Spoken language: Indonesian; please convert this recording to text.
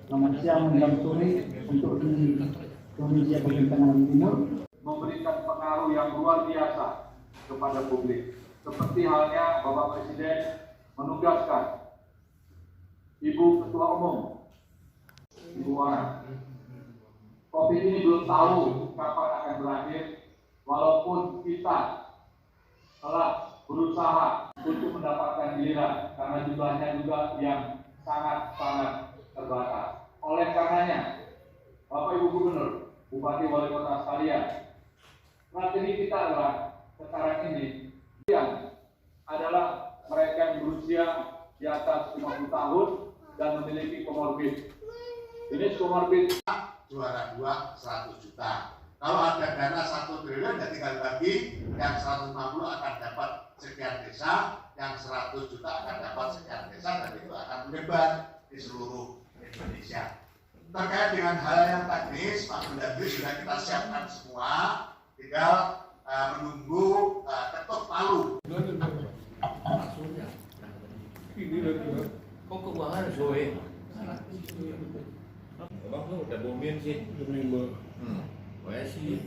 selamat siang menjelang sore untuk di Indonesia bagian tengah dan timur, memberikan pengaruh yang luar biasa kepada publik. Seperti halnya Bapak Presiden menugaskan Ibu Ketua Umum, Ibu Wana. COVID ini belum tahu kapan akan berakhir, walaupun kita telah berusaha untuk mendapatkan giliran karena jumlahnya juga yang sangat-sangat terbatas. Oleh karenanya, Bapak Ibu Gubernur, Bupati Wali Kota sekalian, strategi kita adalah sekarang ini yang adalah mereka yang berusia di atas 50 tahun dan memiliki komorbid. Ini komorbid juara 2 100 juta. Kalau ada dana 1 triliun ya tinggal bagi, yang 150 akan dapat sekian desa, yang 100 juta akan dapat sekian desa, dan itu akan menyebar di seluruh Indonesia. Terkait dengan hal yang teknis, Pak Mendagri sudah kita siapkan semua, tinggal menunggu ketuk palu. Kok keuangan Zoe? Abang tuh udah bomin sih. Boleh sih.